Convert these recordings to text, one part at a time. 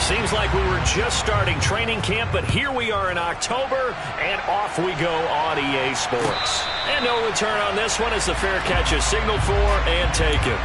Seems like we were just starting training camp, but here we are in October, and off we go on EA Sports. And no return on this one as the fair catch is signaled for and taken.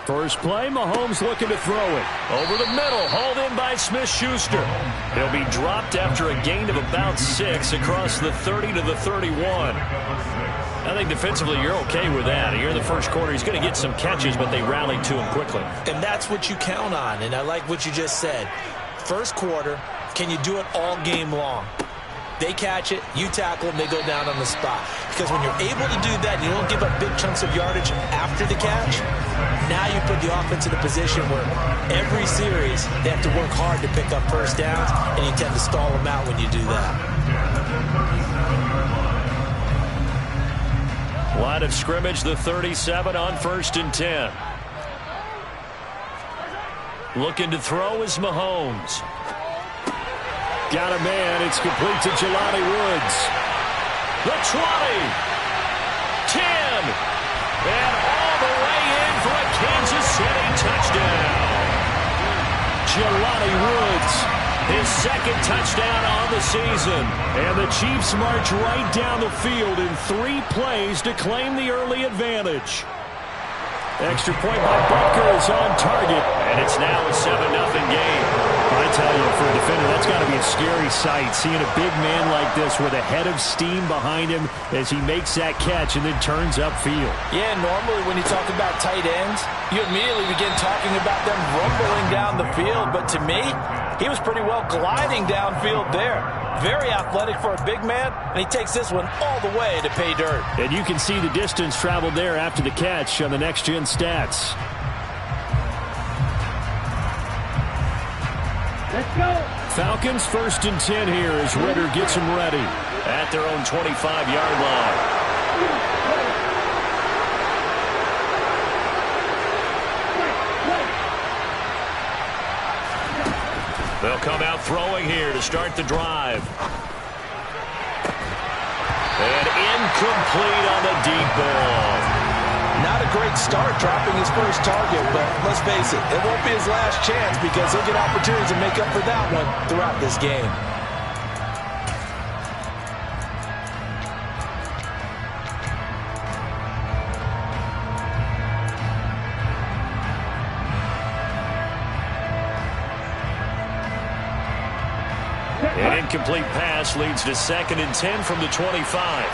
First play, Mahomes looking to throw it. Over the middle, hauled in by Smith-Schuster. He'll be dropped after a gain of about 6 across the 30 to the 31. I think defensively you're okay with that. Here in the first quarter, he's going to get some catches, but they rallied to him quickly. And that's what you count on, and I like what you just said. First quarter, can you do it all game long? They catch it, you tackle them, they go down on the spot. Because when you're able to do that, you don't give up big chunks of yardage after the catch. Now you put the offense in a position where every series they have to work hard to pick up first downs, and you tend to stall them out when you do that. Line of scrimmage, the 37 on 1st and 10. Looking to throw is Mahomes. Got a man. It's complete to Jelani Woods. The 20. 10. And all the way in for a Kansas City touchdown. Jelani Woods, his second touchdown on the season. And the Chiefs march right down the field in 3 plays to claim the early advantage. Extra point by Butker is on target. And it's now a 7-0 game. I tell you, for a defender, that's got to be a scary sight, seeing a big man like this with a head of steam behind him as he makes that catch and then turns upfield. Yeah, normally when you talk about tight ends, you immediately begin talking about them rumbling down the field. But to me, he was pretty well gliding downfield there. Very athletic for a big man, and he takes this one all the way to pay dirt. And you can see the distance traveled there after the catch on the next-gen stats. Let's go. Falcons 1st and 10 here as Ritter gets them ready at their own 25-yard line. They'll come out throwing here to start the drive. And incomplete on the deep ball. Not a great start dropping his first target, but let's face it, it won't be his last chance because he'll get opportunities to make up for that one throughout this game. An incomplete pass leads to 2nd and 10 from the 25.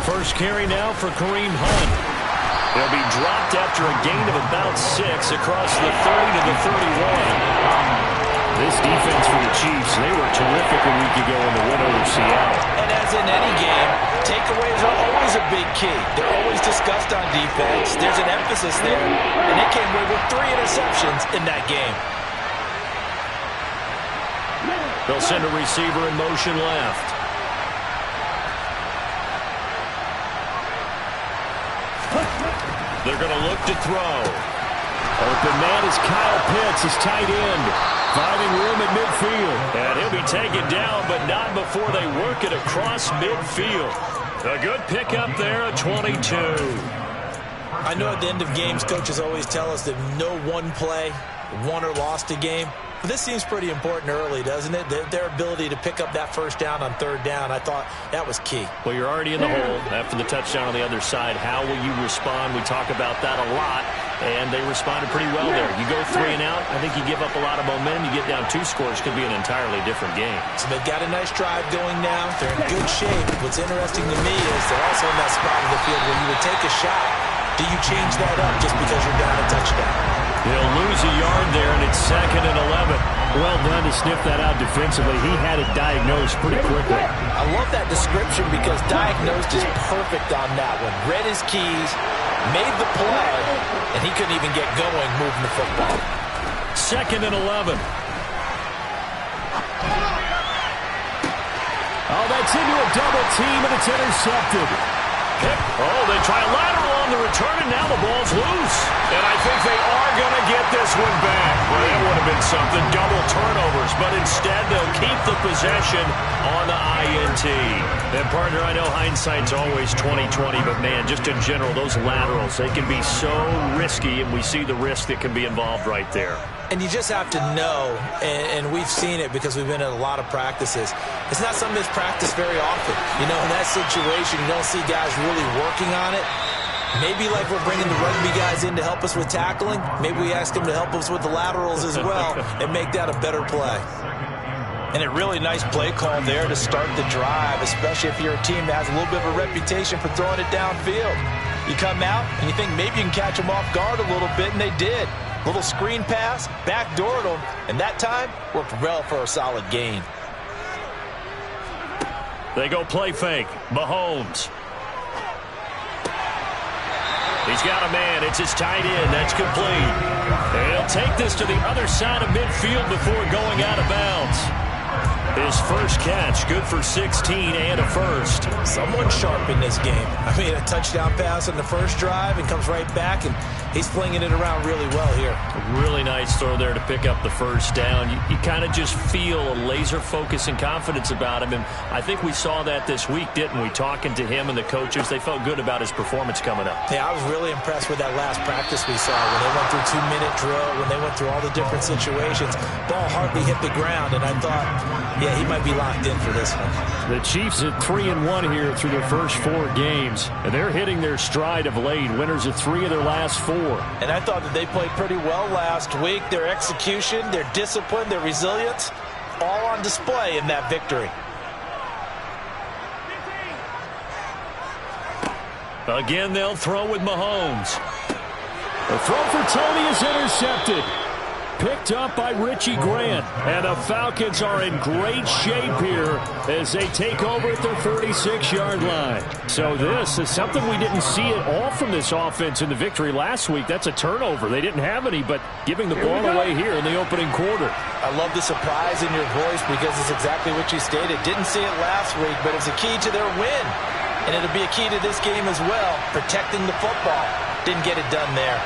First carry now for Kareem Hunt. He'll be dropped after a gain of about 6 across the 30 to the 31. This defense for the Chiefs, they were terrific a week ago in the win over Seattle. And as in any game, takeaways are always a big key. They're always discussed on defense. There's an emphasis there, and they came away with 3 interceptions in that game. They'll send a receiver in motion left. They're going to look to throw. Open man is Kyle Pitts, his tight end, finding room at midfield. And he'll be taken down, but not before they work it across midfield. A good pickup there at 22. I know at the end of games, coaches always tell us that no one play won or lost a game. But this seems pretty important early, doesn't it? Their ability to pick up that first down on 3rd down, I thought that was key. Well, you're already in the hole after the touchdown on the other side. How will you respond? We talk about that a lot, and they responded pretty well there. You go 3 and out, I think you give up a lot of momentum. You get down 2 scores, could be an entirely different game. So they've got a nice drive going now. They're in good shape. What's interesting to me is they're also in that spot of the field where you would take a shot. Do you change that up just because you're down a touchdown? He'll lose a yard there, and it's 2nd and 11. Well done to sniff that out defensively. He had it diagnosed pretty quickly. I love that description because diagnosed is perfect on that one. Read his keys, made the play, and he couldn't even get going moving the football. 2nd and 11. Oh, that's into a double team, and it's intercepted. Oh, they try a lateral on the return, and now the ball's loose. And I think they are going to get this one back. Well, that would have been something, double turnovers. But instead, they'll keep the possession on the INT. And, partner, I know hindsight's always 20/20, but, man, just in general, those laterals, they can be so risky, and we see the risk that can be involved right there. And you just have to know, and we've seen it because we've been in a lot of practices. It's not something that's practiced very often. You know, in that situation, you don't see guys really working on it. Maybe like we're bringing the rugby guys in to help us with tackling, maybe we ask them to help us with the laterals as well and make that a better play. And a really nice play call there to start the drive, especially if you're a team that has a little bit of a reputation for throwing it downfield. You come out and you think maybe you can catch them off guard a little bit, and they did. Little screen pass, backdoored them, and that time worked well for a solid gain. They go play fake. Mahomes. He's got a man. It's his tight end. That's complete. And he'll take this to the other side of midfield before going out of bounds. His first catch, good for 16 and a first. Someone sharp in this game. I mean, a touchdown pass on the first drive and comes right back, and he's flinging it around really well here. A really nice throw there to pick up the first down. You kind of just feel a laser focus and confidence about him, and I think we saw that this week, didn't we? Talking to him and the coaches, they felt good about his performance coming up. Yeah, I was really impressed with that last practice we saw when they went through 2-minute drill, when they went through all the different situations. Ball hardly hit the ground, and I thought, yeah, he might be locked in for this one. The Chiefs at 3-1 here through their first 4 games, and they're hitting their stride of late. Winners of 3 of their last 4. And I thought that they played pretty well last week. Their execution, their discipline, their resilience, all on display in that victory. Again, they'll throw with Mahomes. The throw for Tony is intercepted. Picked up by Richie Grant. And the Falcons are in great shape here as they take over at their 46-yard line. So this is something we didn't see at all from this offense in the victory last week. That's a turnover. They didn't have any, but giving the ball away here in the opening quarter. I love the surprise in your voice because it's exactly what you stated. Didn't see it last week, but it's a key to their win. And it'll be a key to this game as well, protecting the football. Didn't get it done there.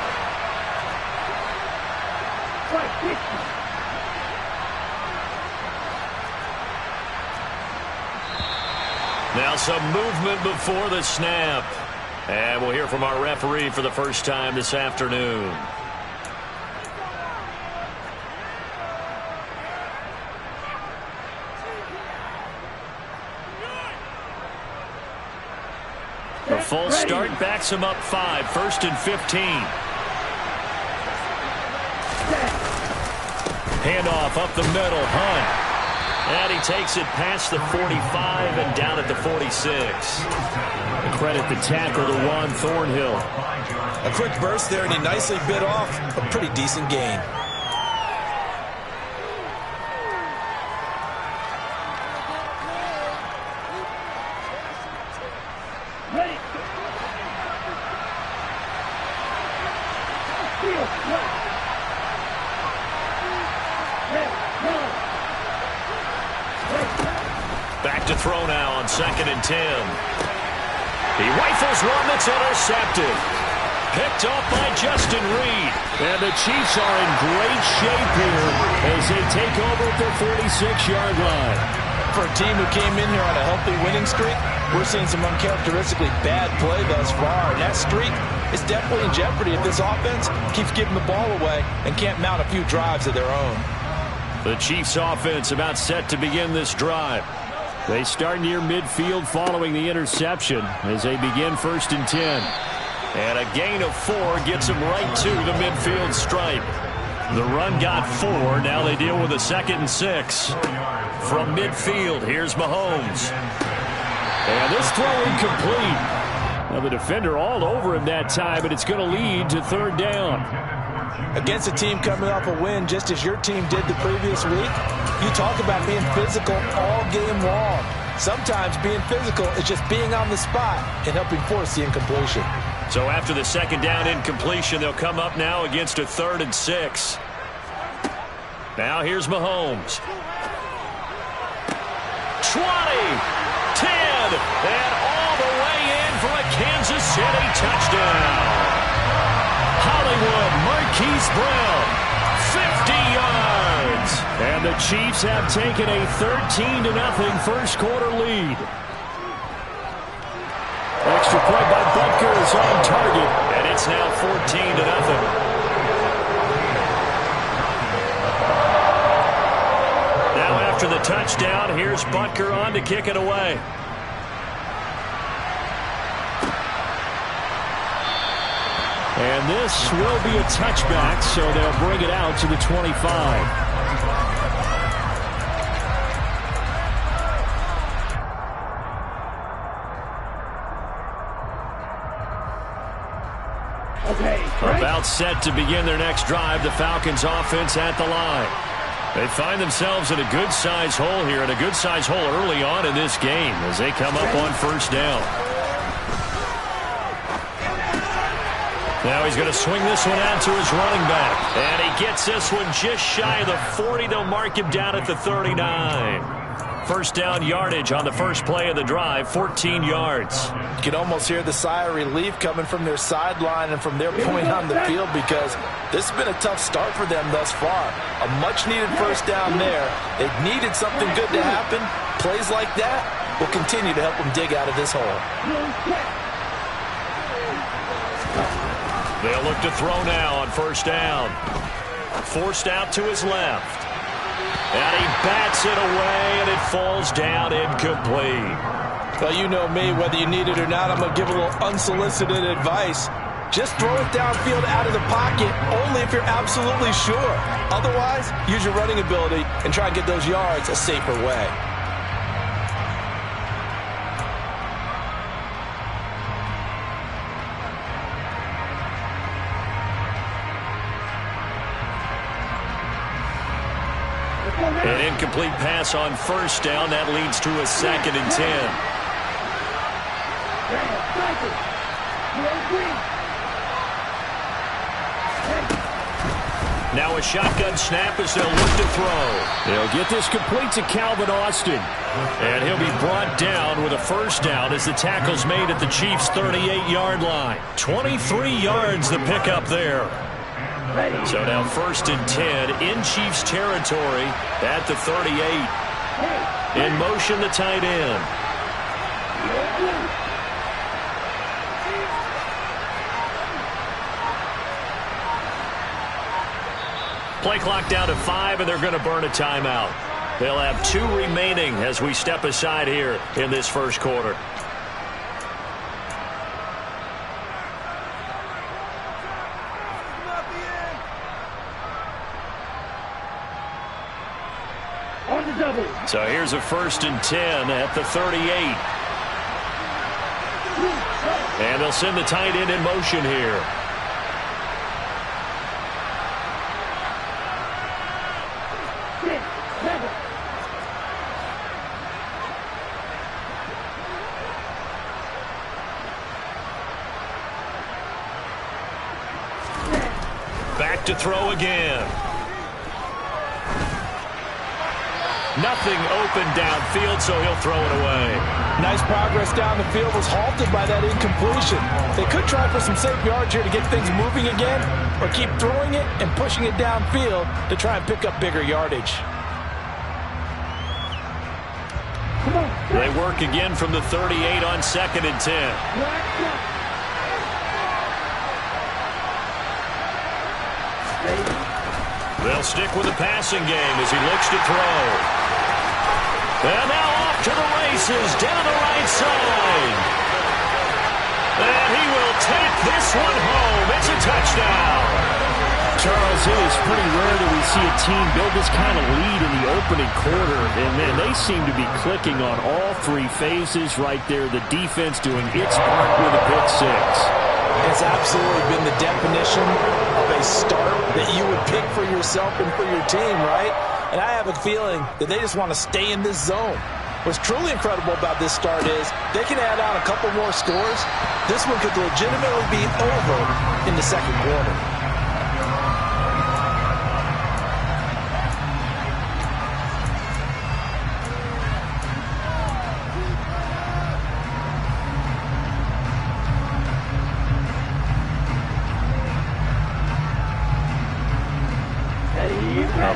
Now some movement before the snap. And we'll hear from our referee for the first time this afternoon. The false start backs him up 5, 1st and 15. Handoff up the middle, Hunt. And he takes it past the 45 and down at the 46. Credit the tackle to Juan Thornhill. A quick burst there, and he nicely bit off a pretty decent gain. Back to throw now on 2nd and 10. He rifles one that's intercepted. Picked off by Justin Reed. And the Chiefs are in great shape here as they take over at their 46-yard line. For a team who came in here on a healthy winning streak, we're seeing some uncharacteristically bad play thus far. And that streak is definitely in jeopardy if this offense keeps giving the ball away and can't mount a few drives of their own. The Chiefs offense about set to begin this drive. They start near midfield following the interception as they begin 1st and 10. And a gain of 4 gets them right to the midfield stripe. The run got 4. Now they deal with a 2nd and 6. From midfield, here's Mahomes. And this throw incomplete. Now the defender all over him that time, but it's going to lead to 3rd down. Against a team coming off a win just as your team did the previous week, you talk about being physical all game long. Sometimes being physical is just being on the spot and helping force the incompletion. So after the second down incompletion, they'll come up now against a 3rd and 6. Now here's Mahomes. 20, 10, and all the way in for a Kansas City touchdown. Hollywood Marquise Brown, 50 yards. And the Chiefs have taken a 13-0 first quarter lead. Extra point by Butker is on target, and it's now 14-0. Now after the touchdown, here's Butker on to kick it away. And this will be a touchback, so they'll bring it out to the 25. About set to begin their next drive, the Falcons offense at the line. They find themselves in a good-sized hole here, and a good-sized hole early on in this game as they come up on first down. Now he's going to swing this one out to his running back. And he gets this one just shy of the 40. They'll mark him down at the 39. First down yardage on the first play of the drive, 14 yards. You can almost hear the sigh of relief coming from their sideline and from their point on the field because this has been a tough start for them thus far. A much-needed first down there. They've needed something good to happen. Plays like that will continue to help them dig out of this hole. They'll look to throw now on first down. Forced out to his left. And he bats it away, and it falls down incomplete. Well, you know me, whether you need it or not, I'm going to give a little unsolicited advice. Just throw it downfield out of the pocket, only if you're absolutely sure. Otherwise, use your running ability and try and get those yards a safer way. An incomplete pass on first down. That leads to a 2nd and 10. Now a shotgun snap as they'll look to throw. They'll get this complete to Calvin Austin. And he'll be brought down with a first down as the tackle's made at the Chiefs' 38-yard line. 23 yards the pickup there. So now 1st and 10 in Chiefs territory at the 38. In motion, the tight end. Play clock down to 5, and they're going to burn a timeout. They'll have 2 remaining as we step aside here in this first quarter. So here's a 1st and 10 at the 38. And they'll send the tight end in motion here. Back to throw again. Nothing open downfield, so he'll throw it away. Nice progress down the field was halted by that incompletion. They could try for some safe yards here to get things moving again, or keep throwing it and pushing it downfield to try and pick up bigger yardage. They work again from the 38 on 2nd and 10. They'll stick with the passing game as he looks to throw. And now off to the races down the right side. And he will take this one home. It's a touchdown. Charles, it is pretty rare that we see a team build this kind of lead in the opening quarter. And, man, they seem to be clicking on all 3 phases right there. The defense doing its part with a pick 6. And it's absolutely been the definition of a start that you would pick for yourself and for your team, right? And I have a feeling that they just want to stay in this zone. What's truly incredible about this start is they can add on a couple more scores. This one could legitimately be over in the second quarter.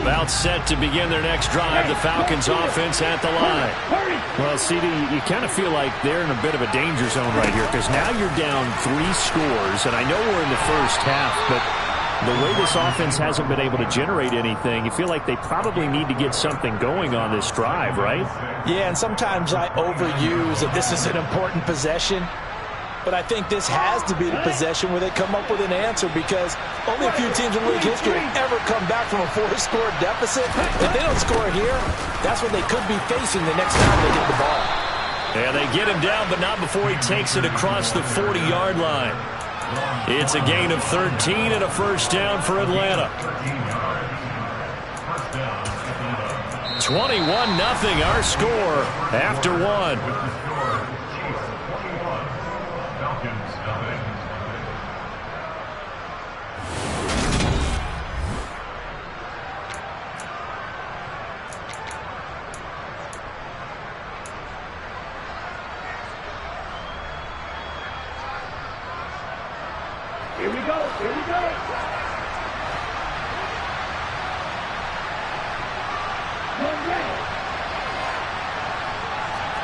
About set to begin their next drive, the Falcons offense at the line. Well, CD, you kind of feel like they're in a bit of a danger zone right here because now you're down 3 scores, and I know we're in the first half, but the way this offense hasn't been able to generate anything, you feel like they probably need to get something going on this drive, right? Yeah, and sometimes I overuse that this is an important possession. But I think this has to be the possession where they come up with an answer because only a few teams in league history have ever come back from a 4-score deficit. If they don't score here, that's what they could be facing the next time they get the ball. Yeah, they get him down, but not before he takes it across the 40-yard line. It's a gain of 13 and a first down for Atlanta. 21-0 our score after one. Here we go. Here we go. One red.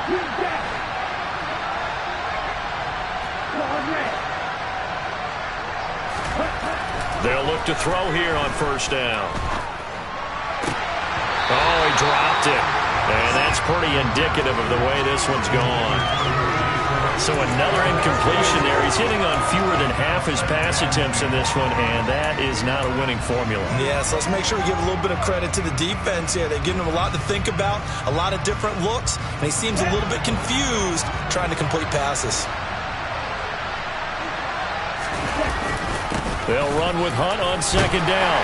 Two red. One red. They'll look to throw here on first down. Oh, he dropped it. And that's pretty indicative of the way this one's gone. So another incompletion there. He's hitting on fewer than half his pass attempts in this one, and that is not a winning formula. Yeah, so let's make sure we give a little bit of credit to the defense here. They've given him a lot to think about, a lot of different looks, and he seems a little bit confused trying to complete passes. They'll run with Hunt on second down.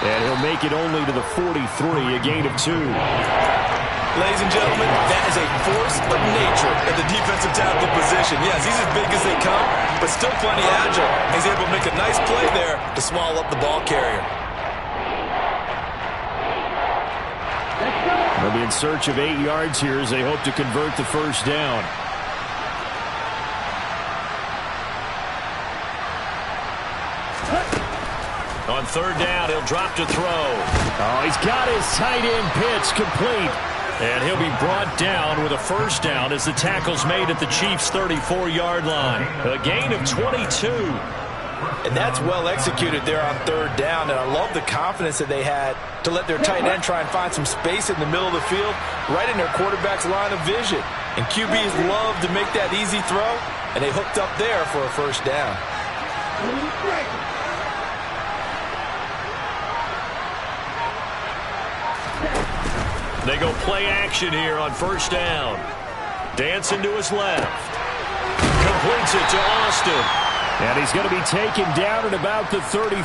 And he'll make it only to the 43, a gain of 2. Ladies and gentlemen, that is a force of nature at the defensive tackle position. Yes, he's as big as they come, but still plenty agile. He's able to make a nice play there to swallow up the ball carrier. They'll be in search of 8 yards here as they hope to convert the first down. On third down, he'll drop to throw. Oh, he's got his tight end pitch complete. And he'll be brought down with a first down as the tackle's made at the Chiefs' 34-yard line. A gain of 22. And that's well executed there on third down. And I love the confidence that they had to let their tight end try and find some space in the middle of the field, right in their quarterback's line of vision. And QBs love to make that easy throw, and they hooked up there for a first down. They go play action here on first down. Dancing to his left. Completes it to Austin. And he's going to be taken down at about the 33.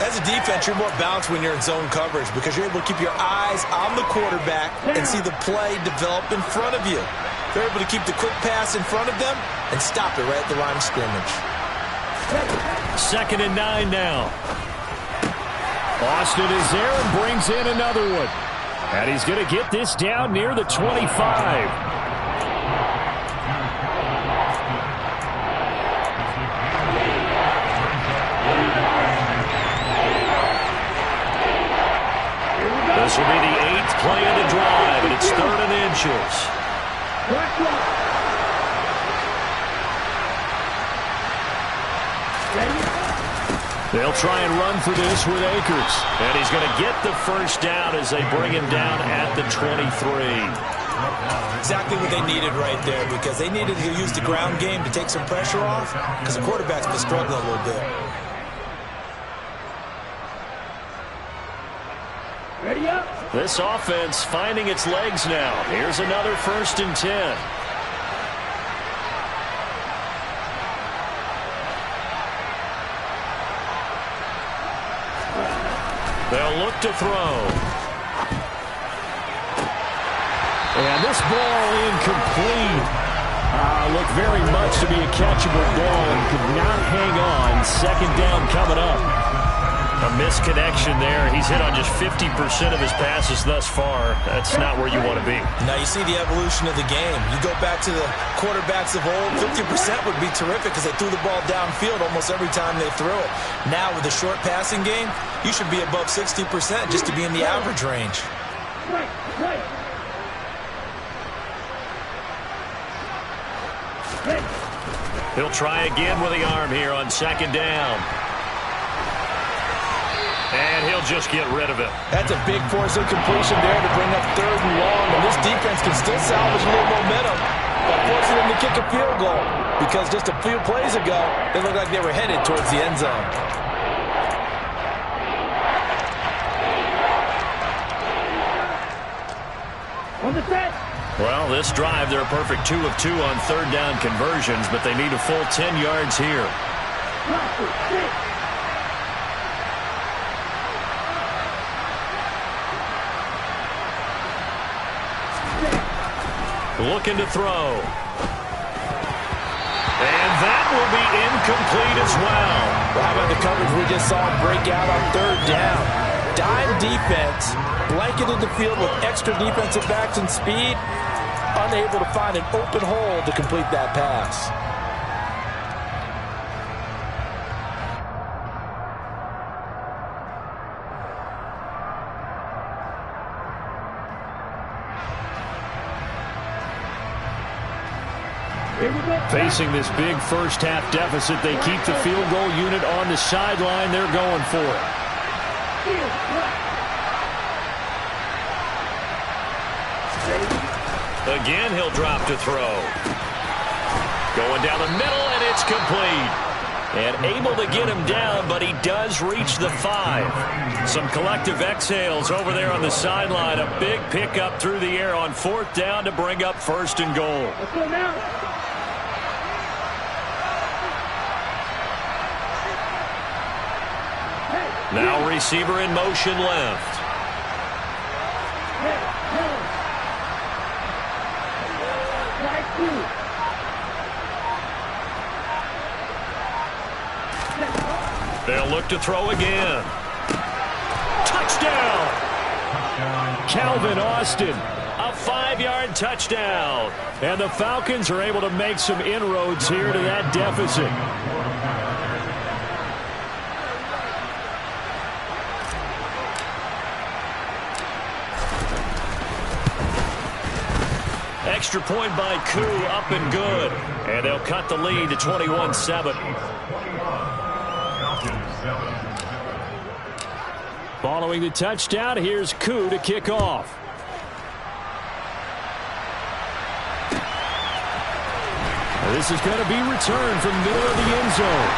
As a defense, you're more balanced when you're in zone coverage because you're able to keep your eyes on the quarterback and see the play develop in front of you. They're able to keep the quick pass in front of them and stop it right at the line of scrimmage. 2nd and 9 now. Austin is there and brings in another one. And he's going to get this down near the 25. This will be the 8th play of the drive, and it's 3rd and inches. They'll try and run for this with Akers. And he's going to get the first down as they bring him down at the 23. Exactly what they needed right there because they needed to use the ground game to take some pressure off because the quarterback's been struggling a little bit. Ready up. This offense finding its legs now. Here's another 1st and 10. They'll look to throw. And this ball incomplete. Looked very much to be a catchable ball and could not hang on. Second down coming up. A misconnection there. He's hit on just 50% of his passes thus far. That's not where you want to be. Now you see the evolution of the game. You go back to the quarterbacks of old, 50% would be terrific because they threw the ball downfield almost every time they threw it. Now with the short passing game, you should be above 60% just to be in the average range. He'll try again with the arm here on second down. And he'll just get rid of it. That's a big force incompletion there to bring up third and long. And this defense can still salvage a little momentum by forcing them to kick a field goal. Because just a few plays ago, they looked like they were headed towards the end zone. On the set. Well, this drive, they're a perfect 2 of 2 on third down conversions, but they need a full 10 yards here. Looking to throw. And that will be incomplete as well. Well, how about the coverage we just saw him break out on third down? Dime defense, blanketed the field with extra defensive backs and speed, unable to find an open hole to complete that pass. Facing this big first-half deficit, they keep the field goal unit on the sideline. They're going for it. Again, he'll drop to throw. Going down the middle, and it's complete. And able to get him down, but he does reach the 5. Some collective exhales over there on the sideline. A big pickup through the air on fourth down to bring up first and goal. Let's go now. Now receiver in motion left. They'll look to throw again. Touchdown! Calvin Austin, a 5-yard touchdown. And the Falcons are able to make some inroads here to that deficit. Extra point by Koo, up and good. And they'll cut the lead to 21-7. Following the touchdown, here's Koo to kick off. This is going to be returned from the middle of the end zone.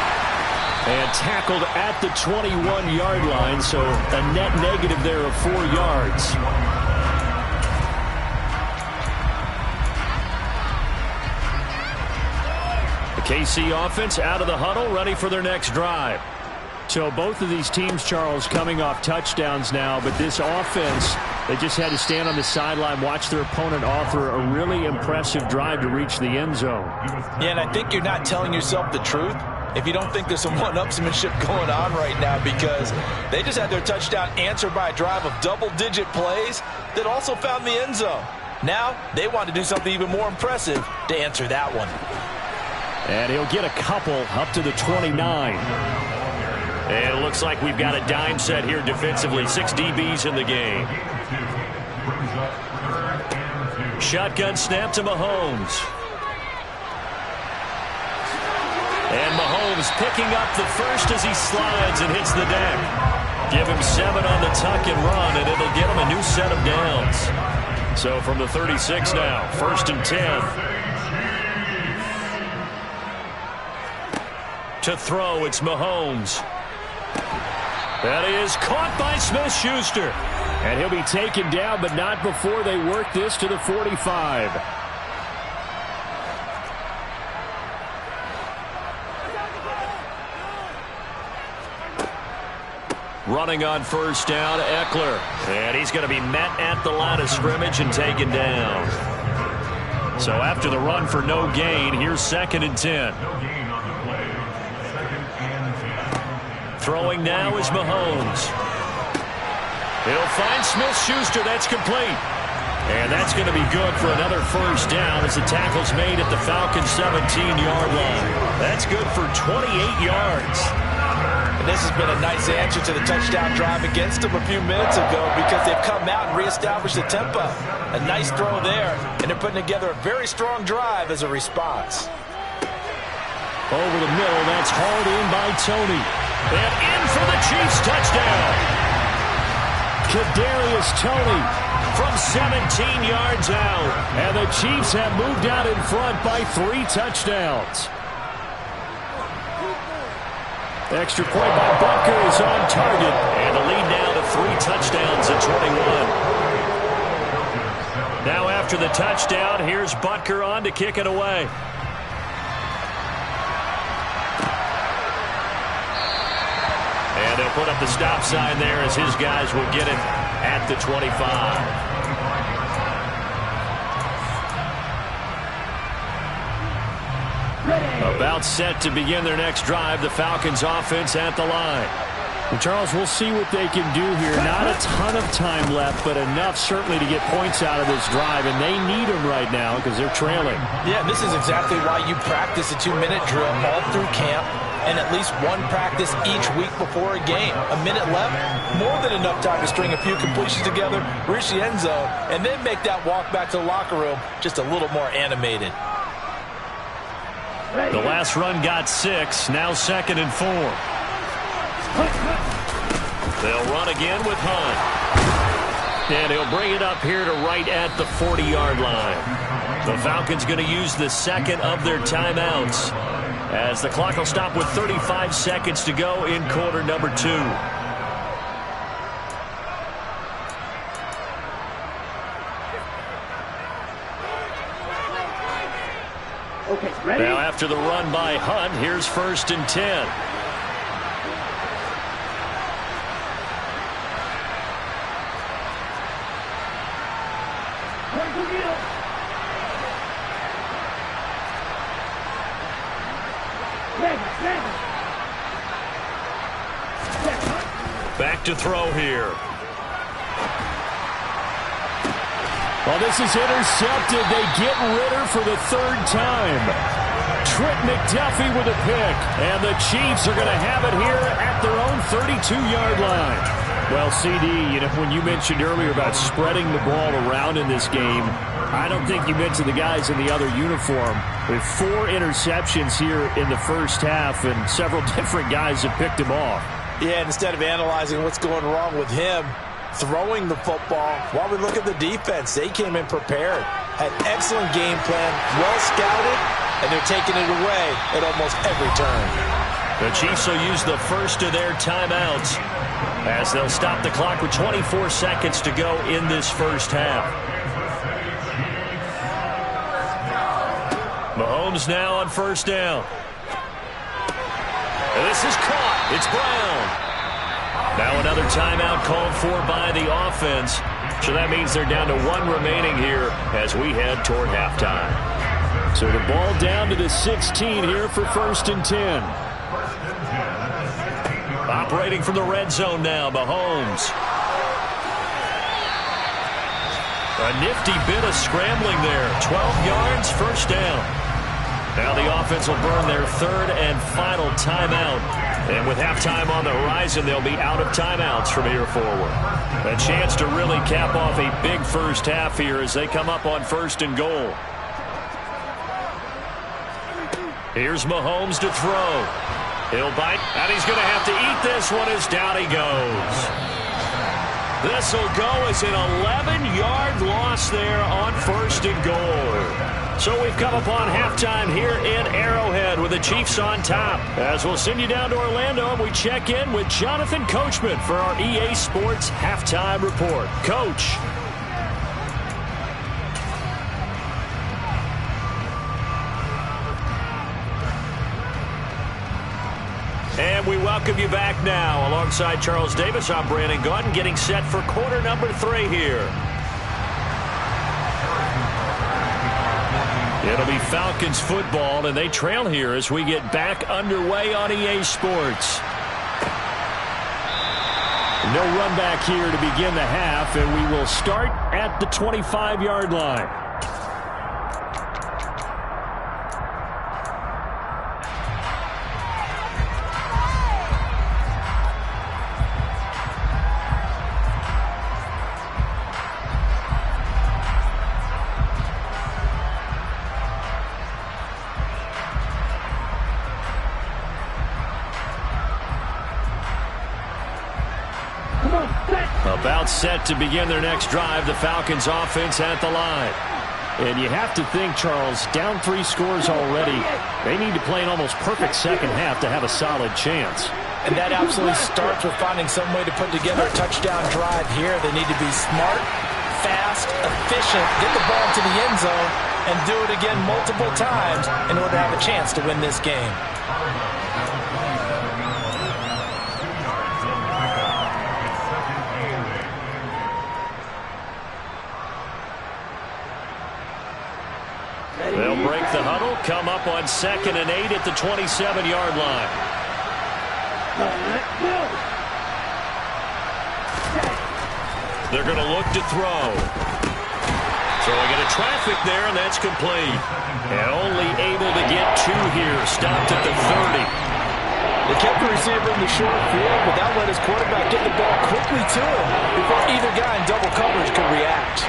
And tackled at the 21-yard line, so a net negative there of 4 yards. KC offense out of the huddle, ready for their next drive. So both of these teams, Charles, coming off touchdowns now, but this offense, they just had to stand on the sideline, watch their opponent offer a really impressive drive to reach the end zone. Yeah, and I think you're not telling yourself the truth if you don't think there's some one-upsmanship going on right now, because they just had their touchdown answered by a drive of double-digit plays that also found the end zone. Now they want to do something even more impressive to answer that one. And he'll get a couple up to the 29. And it looks like we've got a dime set here defensively. 6 DBs in the game. Shotgun snap to Mahomes. And Mahomes picking up the first as he slides and hits the deck. Give him 7 on the tuck and run, and it'll get him a new set of downs. So from the 36 now, 1st and 10. To throw, it's Mahomes. That is caught by Smith-Schuster. And he'll be taken down, but not before they work this to the 45. Running on first down, Eckler. And he's going to be met at the line of scrimmage and taken down. So after the run for no gain, here's 2nd and 10. Throwing now is Mahomes. He'll find Smith-Schuster. That's complete. And that's going to be good for another first down as the tackle's made at the Falcons' 17-yard line. That's good for 28 yards. And this has been a nice answer to the touchdown drive against them a few minutes ago because they've come out and reestablished the tempo. A nice throw there, and they're putting together a very strong drive as a response. Over the middle, that's hauled in by Tony. And in for the Chiefs touchdown. Kadarius Toney from 17 yards out. And the Chiefs have moved out in front by 3 touchdowns. Extra point by Butker is on target. And the lead now to 3 touchdowns at 21. Now after the touchdown, here's Butker on to kick it away. And they'll put up the stop sign there as his guys will get it at the 25. About set to begin their next drive, the Falcons offense at the line. And Charles, we'll see what they can do here. Not a ton of time left, but enough certainly to get points out of this drive, and they need them right now because they're trailing. Yeah, this is exactly why you practice a 2-minute drill all through camp and at least one practice each week before a game. A minute left, more than enough time to string a few completions together, reach the end zone, and then make that walk back to the locker room just a little more animated. The last run got 6, now 2nd and 4. They'll run again with Hunt. And he'll bring it up here to right at the 40-yard line. The Falcons going to use the 2nd of their timeouts as the clock will stop with 35 seconds to go in quarter number 2. Okay, ready? Now after the run by Hunt, here's 1st and 10. Back to throw here. Well, this is intercepted. They get Ritter for the 3rd time. Trent McDuffie with a pick. And the Chiefs are going to have it here at their own 32-yard line. Well, CD, you know, when you mentioned earlier about spreading the ball around in this game, I don't think you mentioned the guys in the other uniform. With 4 interceptions here in the first half, and several different guys have picked him off. Yeah, instead of analyzing what's going wrong with him, throwing the football, while we look at the defense, they came in prepared. Had excellent game plan, well scouted, and they're taking it away at almost every turn. The Chiefs will use the first of their timeouts as they'll stop the clock with 24 seconds to go in this first half. Mahomes now on first down. And this is caught. It's Brown. Now another timeout called for by the offense. So that means they're down to 1 remaining here as we head toward halftime. So the ball down to the 16 here for 1st and 10. Operating from the red zone now, Mahomes. A nifty bit of scrambling there. 12 yards, first down. Now the offense will burn their 3rd and final timeout. And with halftime on the horizon, they'll be out of timeouts from here forward. A chance to really cap off a big first half here as they come up on 1st and goal. Here's Mahomes to throw. He'll bite, and he's going to have to eat this one as down he goes. This will go as an 11-yard loss there on 1st and goal. So we've come upon halftime here in Arrowhead with the Chiefs on top. As we'll send you down to Orlando, and we check in with Jonathan Coachman for our EA Sports Halftime Report. Coach. And And we welcome you back now. Alongside Charles Davis, I'm Brandon Gaudin, getting set for quarter number 3 here. It'll be Falcons football, and they trail here as we get back underway on EA Sports. No run back here to begin the half, and we will start at the 25-yard line. About set to begin their next drive, the Falcons offense at the line. And you have to think, Charles, down 3 scores already. They need to play an almost perfect second half to have a solid chance. And that absolutely starts with finding some way to put together a touchdown drive here. They need to be smart, fast, efficient, get the ball to the end zone, and do it again multiple times in order to have a chance to win this game. They'll break the huddle, come up on 2nd and 8 at the 27-yard line. They're going to look to throw. Throwing into traffic there, and that's complete. And only able to get 2 here, stopped at the 30. They kept the receiver in the short field, but that let his quarterback get the ball quickly to him before either guy in double coverage could react.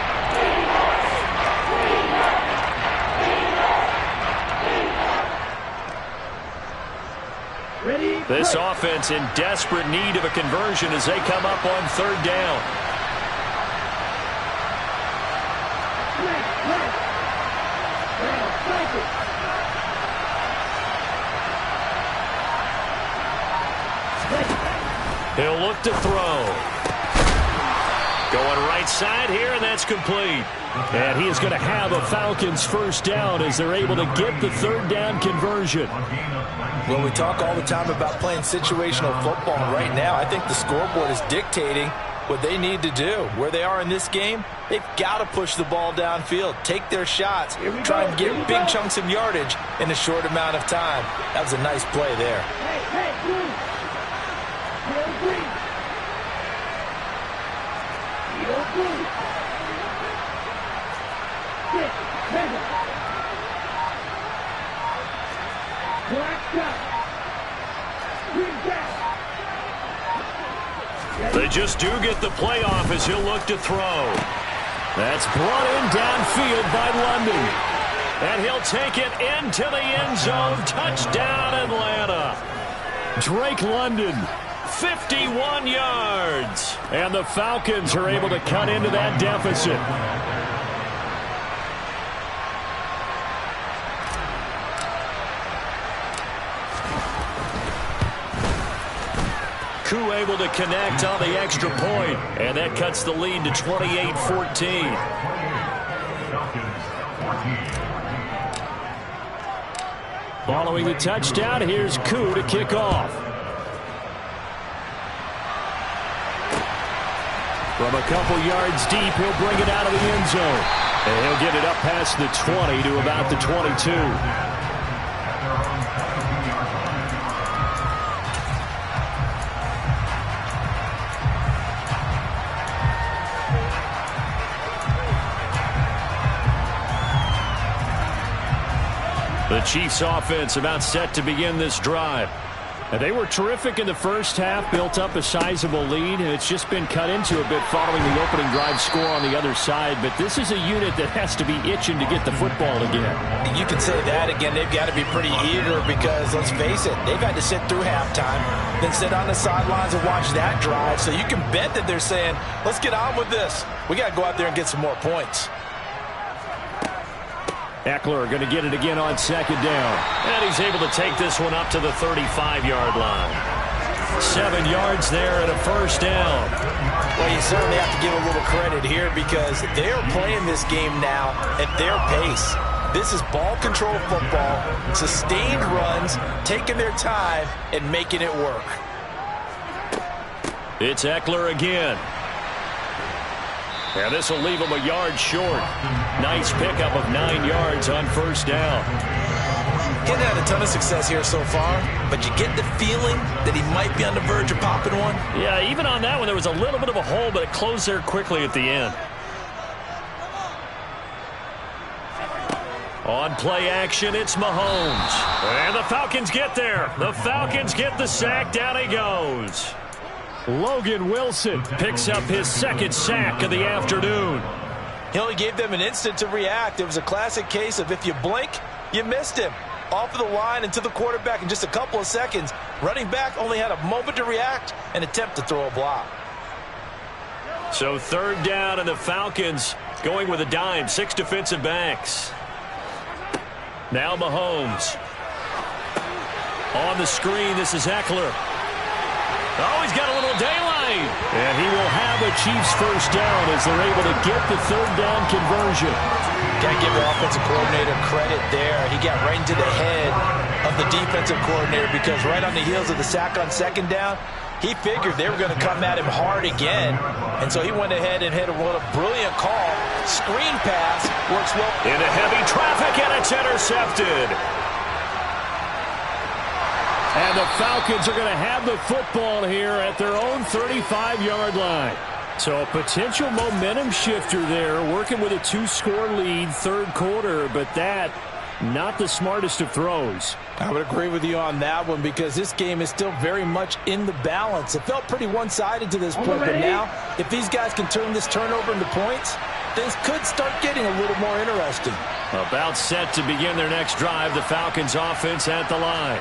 This offense in desperate need of a conversion as they come up on 3rd down. He'll look to throw. Going right side here, and that's complete. And he is going to have a Falcons first down as they're able to get the 3rd down conversion. Well, we talk all the time about playing situational football. Right now, I think the scoreboard is dictating what they need to do. Where they are in this game, they've got to push the ball downfield, take their shots, try and get big chunks of yardage in a short amount of time. That was a nice play there. They just do get the playoff as he'll look to throw. That's brought in downfield by London. And he'll take it into the end zone. Touchdown, Atlanta. Drake London. 51 yards. And the Falcons are able to cut into that deficit. Koo able to connect on the extra point, and that cuts the lead to 28-14. Following the touchdown, here's Koo to kick off. From a couple yards deep, he'll bring it out of the end zone. And he'll get it up past the 20 to about the 22. The Chiefs offense about set to begin this drive. And they were terrific in the first half, built up a sizable lead, and it's just been cut into a bit following the opening drive score on the other side. But this is a unit that has to be itching to get the football again. You can say that again. They've got to be pretty eager because, let's face it, they've had to sit through halftime, then sit on the sidelines and watch that drive. So you can bet that they're saying, let's get on with this. We got to go out there and get some more points. Eckler going to get it again on 2nd down. And he's able to take this one up to the 35-yard line. 7 yards there and a first down. Well, you certainly have to give a little credit here because they're playing this game now at their pace. This is ball control football, sustained runs, taking their time, and making it work. It's Eckler again. And this will leave him a yard short. Nice pickup of 9 yards on first down. He hasn't had a ton of success here so far, but you get the feeling that he might be on the verge of popping one. Yeah, even on that one, there was a little bit of a hole, but it closed there quickly at the end. On play action, it's Mahomes. And the Falcons get there. The Falcons get the sack. Down he goes. Logan Wilson picks up his second sack of the afternoon. He only gave them an instant to react. It was a classic case of if you blink, you missed him. Off of the line and to the quarterback in just a couple of seconds. Running back only had a moment to react and attempt to throw a block. So third down, and the Falcons going with a dime. 6 defensive backs. Now Mahomes. On the screen, this is Eckler. Oh, he's got a little daylight. And he will have a Chiefs first down as they're able to get the third down conversion. Got to give the offensive coordinator credit there. He got right into the head of the defensive coordinator because right on the heels of the sack on second down, he figured they were going to come at him hard again. And so he went ahead and hit a brilliant call. Screen pass works well. Into heavy traffic, and it's intercepted. And the Falcons are going to have the football here at their own 35-yard line. So a potential momentum shifter there, working with a 2-score lead, third quarter, but that, not the smartest of throws. I would agree with you on that one because this game is still very much in the balance. It felt pretty one-sided to this point, but now, if these guys can turn this turnover into points, things could start getting a little more interesting. About set to begin their next drive, the Falcons offense at the line.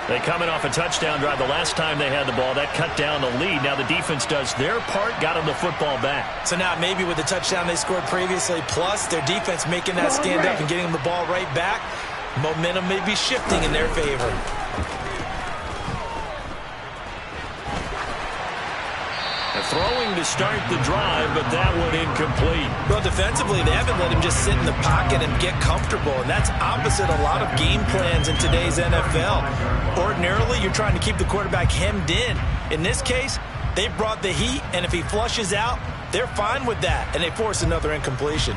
They coming off a touchdown drive the last time they had the ball. That cut down the lead. Now the defense does their part, got them the football back. So now maybe with the touchdown they scored previously, plus their defense making that stand up and getting them the ball right back, momentum may be shifting in their favor. Throwing to start the drive, but that one incomplete. Well, defensively, they haven't let him just sit in the pocket and get comfortable, and that's opposite a lot of game plans in today's NFL. Ordinarily, you're trying to keep the quarterback hemmed in. In this case, they brought the heat, and if he flushes out, they're fine with that, and they force another incompletion.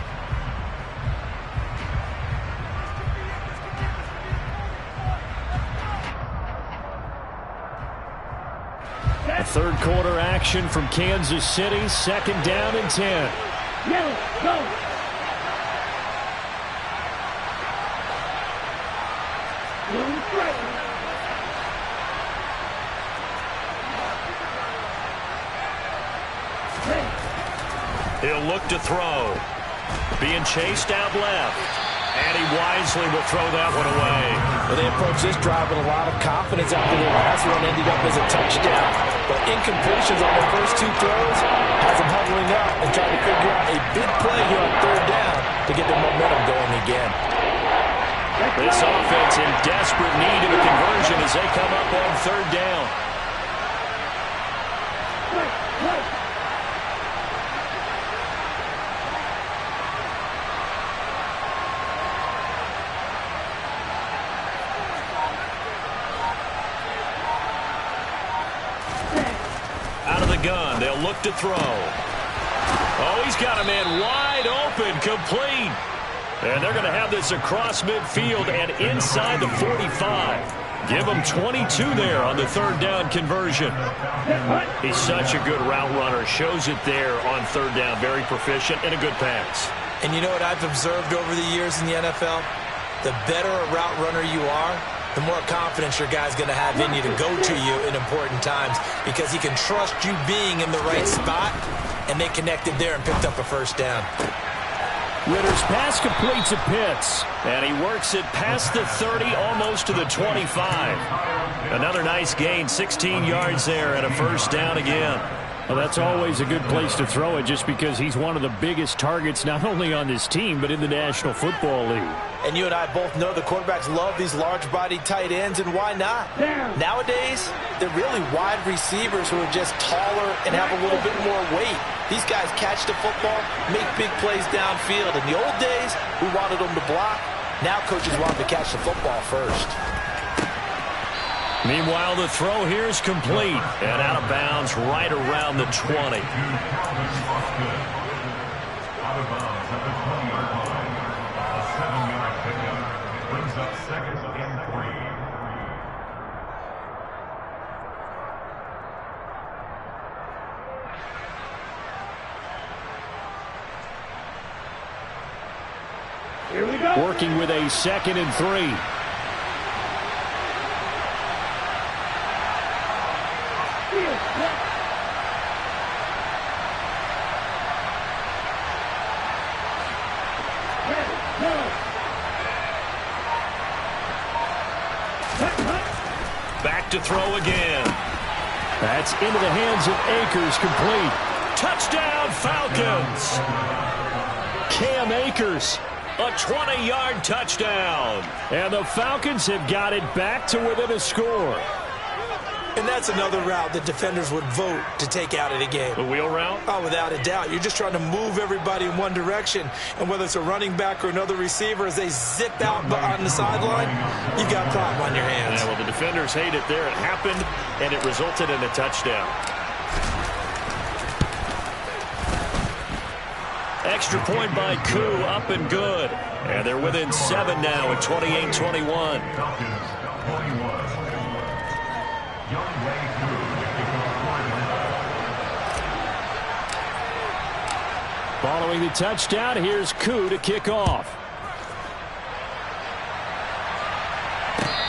A third quarter action from Kansas City. Second down and 10. Yellow, go. Blue, strike. He'll look to throw. Being chased out left. And he wisely will throw that one away. Well, they approached this drive with a lot of confidence after their last one ended up as a touchdown. But incompletions on their first 2 throws has them huddling up and trying to figure out a big play here on third down to get their momentum going again. This offense in desperate need of a conversion as they come up on third down. Gun. They'll look to throw. Oh, he's got a man wide open, complete. And they're going to have this across midfield and inside the 45. Give him 22 there on the third down conversion. He's such a good route runner. Shows it there on third down. Very proficient and a good pass. And you know what I've observed over the years in the NFL? The better a route runner you are, the more confidence your guy's going to have in you to go to you in important times because he can trust you being in the right spot, and they connected there and picked up a first down. Ritter's pass completes at Pitts, and he works it past the 30, almost to the 25. Another nice gain, 16 yards there, and a first down again. Well, that's always a good place to throw it just because he's one of the biggest targets not only on this team but in the National Football League. And you and I both know the quarterbacks love these large-bodied tight ends, and why not? Nowadays, they're really wide receivers who are just taller and have a little bit more weight. These guys catch the football, make big plays downfield. In the old days, we wanted them to block. Now coaches want to catch the football first. Meanwhile, the throw here is complete and out of bounds right around the 20. Out of bounds at the 20-yard line. A 7-yard pickup brings up second and 3. Here we go. Working with a 2nd and 3. Back to throw again. That's into the hands of Akers, complete. Touchdown, Falcons. Cam Akers. A 20-yard touchdown. And the Falcons have got it back to within a score. And that's another route that defenders would vote to take out of the game. The wheel route? Oh, without a doubt. You're just trying to move everybody in one direction. And whether it's a running back or another receiver, as they zip out on the sideline, you've got a problem on your hands. Yeah, well, the defenders hate it there. It happened, and it resulted in a touchdown. Extra point by Koo, up and good. And they're within 7 now at 28-21. Following the touchdown, here's Koo to kick off.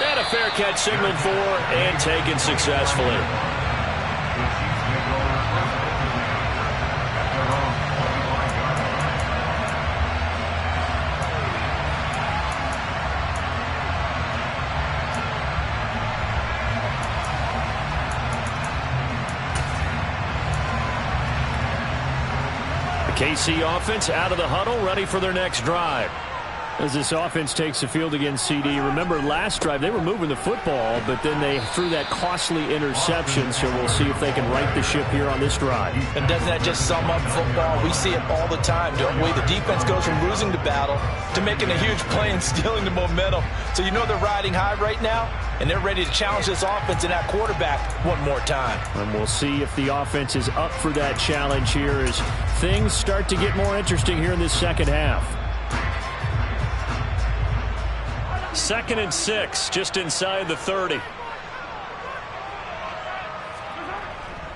And a fair catch signaled for and taken successfully. KC offense out of the huddle, ready for their next drive. As this offense takes the field against CD, remember last drive they were moving the football, but then they threw that costly interception, so we'll see if they can right the ship here on this drive. And doesn't that just sum up football? We see it all the time, don't we? The defense goes from losing the battle to making a huge play and stealing the momentum. So you know they're riding high right now, and they're ready to challenge this offense and that quarterback one more time. And we'll see if the offense is up for that challenge here as things start to get more interesting here in this second half. 2nd and 6, just inside the 30.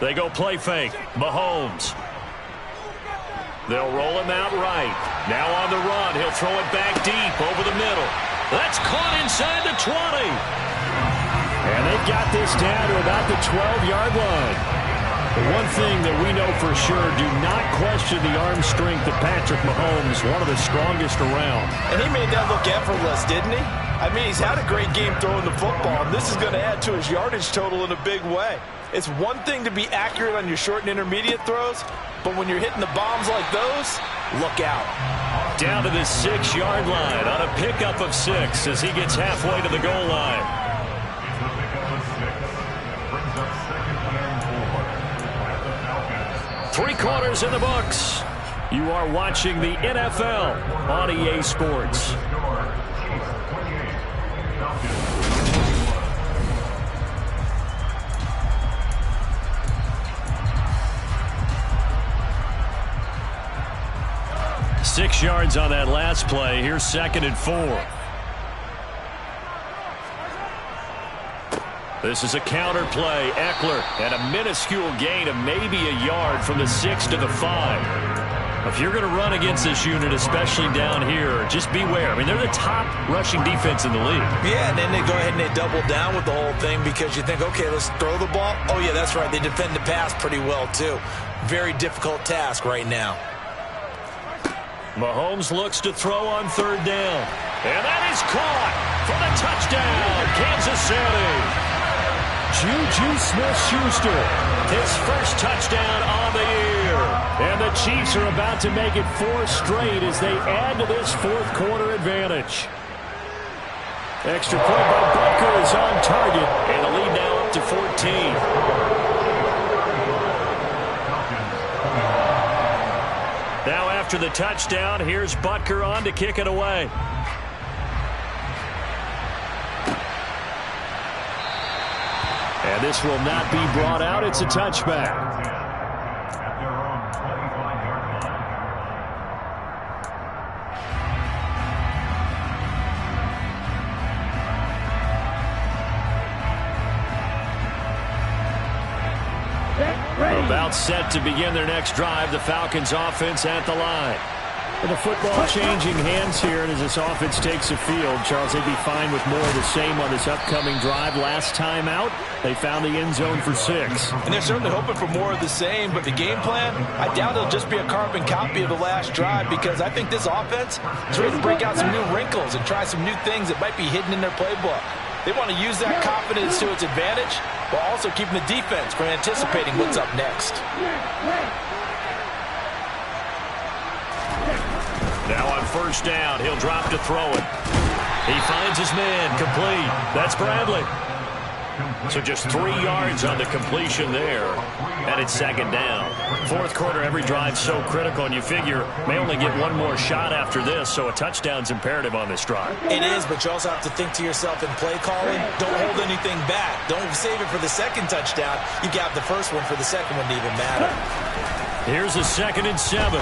They go play fake. Mahomes. They'll roll him out right. Now on the run. He'll throw it back deep over the middle. That's caught inside the 20. And they've got this down to about the 12-yard line. The one thing that we know for sure, do not question the arm strength of Patrick Mahomes, one of the strongest around. And he made that look effortless, didn't he? I mean, he's had a great game throwing the football, and this is going to add to his yardage total in a big way. It's one thing to be accurate on your short and intermediate throws, but when you're hitting the bombs like those, look out. Down to the 6-yard line on a pickup of 6 as he gets halfway to the goal line. Three quarters in the books. You are watching the NFL on EA Sports. Six yards on that last play. Here's 2nd and 4. This is a counter play. Eckler and a minuscule gain of maybe a yard from the 6 to the 5. If you're going to run against this unit, especially down here, just beware. I mean, they're the top rushing defense in the league. Yeah, and then they go ahead and they double down with the whole thing because you think, okay, let's throw the ball. Oh, yeah, that's right. They defend the pass pretty well, too. Very difficult task right now. Mahomes looks to throw on 3rd down. And that is caught for the touchdown, Kansas City. Juju Smith-Schuster, his first touchdown on the year. And the Chiefs are about to make it 4 straight as they add to this fourth quarter advantage. Extra point by Butker is on target. And the lead now up to 14. Now after the touchdown, here's Butker on to kick it away. And this will not be brought out. It's a touchback. At their own 25-yard line. About set to begin their next drive. The Falcons offense at the line. And the football changing hands here, and as this offense takes the field, Charles, they'd be fine with more of the same on this upcoming drive. Last time out, they found the end zone for 6. And they're certainly hoping for more of the same, but the game plan, I doubt it'll just be a carbon copy of the last drive, because I think this offense is ready to break out some new wrinkles and try some new things that might be hidden in their playbook. They want to use that confidence to its advantage, while also keeping the defense from anticipating what's up next. Now on first down, he'll drop to throw it. He finds his man, complete. That's Bradley. So just 3 yards on the completion there, and it's second down. Fourth quarter, every drive's so critical, and you figure may only get one more shot after this, so a touchdown's imperative on this drive. It is, but you also have to think to yourself in play calling, don't hold anything back. Don't save it for the second touchdown. You got the first one for the second one to even matter. Here's a 2nd and 7.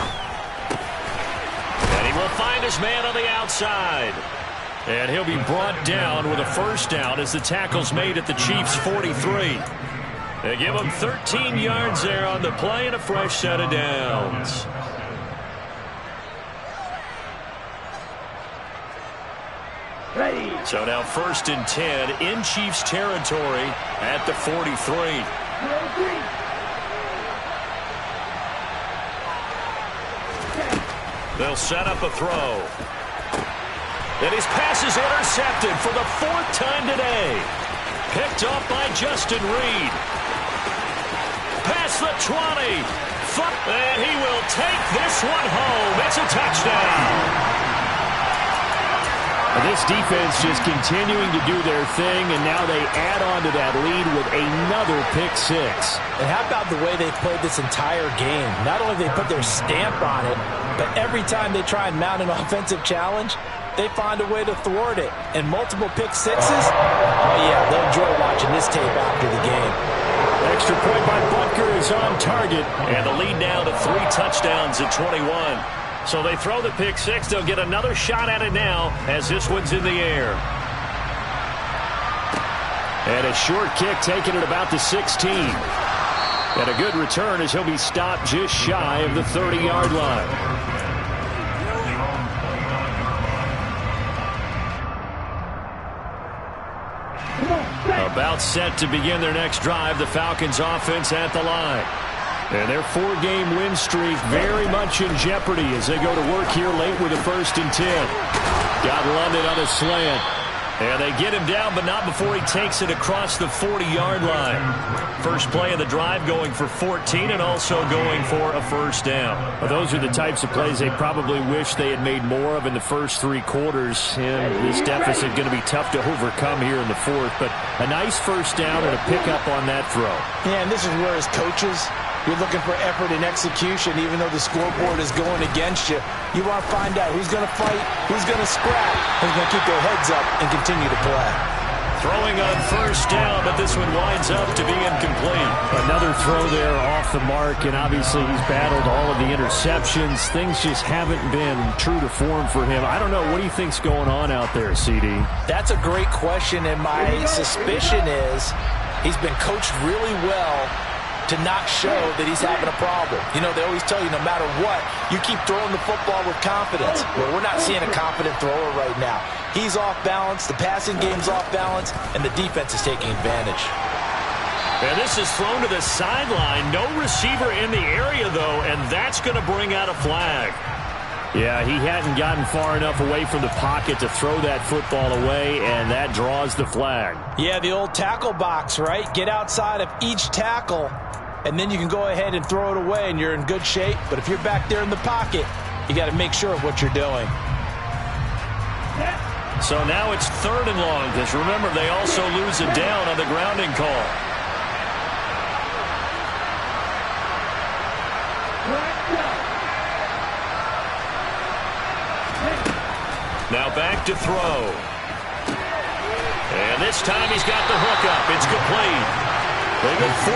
And he will find his man on the outside. And he'll be brought down with a first down as the tackle's made at the Chiefs' 43. They give him 13 yards there on the play and a fresh set of downs. So now 1st and 10 in Chiefs territory at the 43. They'll set up a throw. And his pass is intercepted for the 4th time today. Picked off by Justin Reed. Past the 20. And he will take this one home. It's a touchdown. And this defense just continuing to do their thing, and now they add on to that lead with another pick 6. And how about the way they've played this entire game? Not only have they put their stamp on it, but every time they try and mount an offensive challenge, they find a way to thwart it. And multiple pick 6s, oh yeah, they'll enjoy watching this tape after the game. Extra point by Butker is on target. And the lead now to 3 touchdowns at 21. So they throw the pick 6. They'll get another shot at it now as this one's in the air. And a short kick taken at about the 16. And a good return as he'll be stopped just shy of the 30-yard line. About set to begin their next drive, the Falcons offense at the line. And their 4-game win streak very much in jeopardy as they go to work here late with a 1st and 10. Got London on a slant. And they get him down, but not before he takes it across the 40-yard line. First play of the drive going for 14 and also going for a first down. Well, those are the types of plays they probably wish they had made more of in the first 3 quarters. And this deficit going to be tough to overcome here in the 4th. But a nice first down and a pickup on that throw. Yeah, and this is where as coaches, you're looking for effort and execution, even though the scoreboard is going against you. You want to find out who's going to fight, who's going to scrap, who's going to keep their heads up and continue to play. Throwing on first down, but this one winds up to be incomplete. Another throw there off the mark, and obviously he's battled all of the interceptions. Things just haven't been true to form for him. I don't know. What do you think's going on out there, CD? That's a great question, and my suspicion is he's been coached really well to not show that he's having a problem. You know, they always tell you no matter what, you keep throwing the football with confidence. Well, we're not seeing a confident thrower right now. He's off balance, the passing game's off balance, and the defense is taking advantage. And this is thrown to the sideline. No receiver in the area, though, and that's going to bring out a flag. Yeah, he hadn't gotten far enough away from the pocket to throw that football away, and that draws the flag. Yeah, the old tackle box, right? Get outside of each tackle, and then you can go ahead and throw it away, and you're in good shape. But if you're back there in the pocket, you got to make sure of what you're doing. So now it's 3rd and long, because remember, they also lose a down on the grounding call. Now back to throw. And this time he's got the hook up. It's complete. They get 14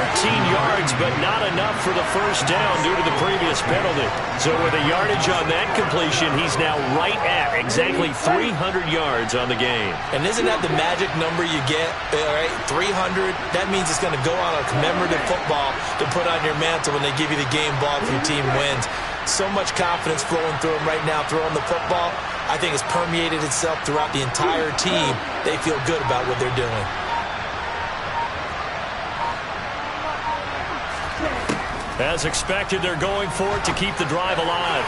yards, but not enough for the first down due to the previous penalty. So with a yardage on that completion, he's now right at exactly 300 yards on the game. And isn't that the magic number you get, right? 300. That means it's going to go on a commemorative football to put on your mantle when they give you the game ball if your team wins. So much confidence flowing through them right now, throwing the football. I think it's permeated itself throughout the entire team. They feel good about what they're doing. As expected, they're going for it to keep the drive alive.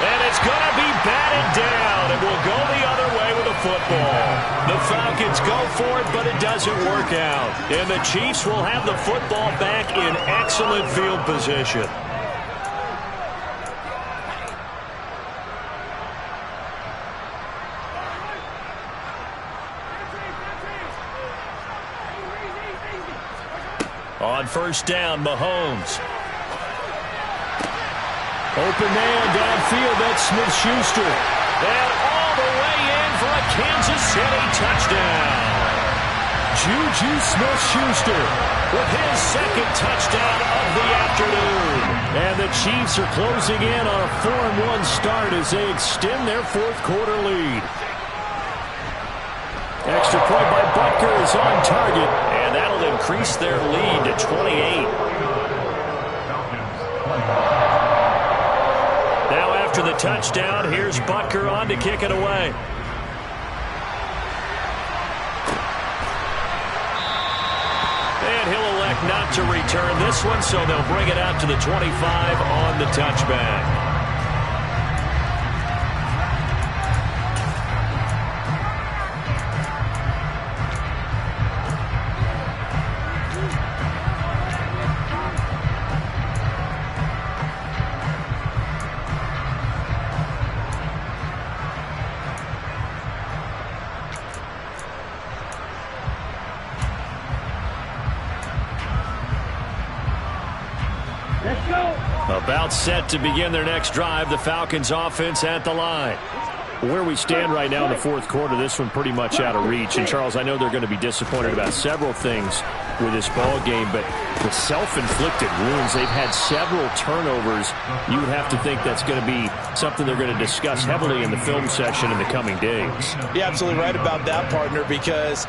And it's going to be batted down. It will go the other way with the football. The Falcons go for it, but it doesn't work out. And the Chiefs will have the football back in excellent field position. On first down, Mahomes. Open man downfield, that's Smith-Schuster. And all the way in for a Kansas City touchdown. Juju Smith-Schuster with his second touchdown of the afternoon. And the Chiefs are closing in on a 4-1 start as they extend their fourth quarter lead. Extra point by Butker is on target, and that'll increase their lead to 28. Now after the touchdown, here's Butker on to kick it away. And he'll elect not to return this one, so they'll bring it out to the 25 on the touchback. About set to begin their next drive, the Falcons offense at the line. Where we stand right now in the fourth quarter, this one pretty much out of reach. And, Charles, I know they're going to be disappointed about several things with this ball game, but the self-inflicted wounds, they've had several turnovers. You would have to think that's going to be something they're going to discuss heavily in the film session in the coming days. You're absolutely right about that, partner, because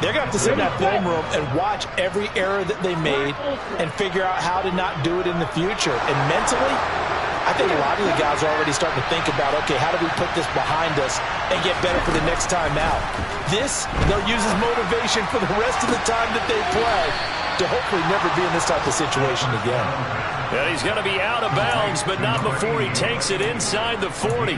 they're going to have to sit in that film room and watch every error that they made and figure out how to not do it in the future. And mentally, I think a lot of the guys are already starting to think about, okay, how do we put this behind us and get better for the next time out? This, they'll use as motivation for the rest of the time that they play to hopefully never be in this type of situation again. And he's going to be out of bounds, but not before he takes it inside the 40.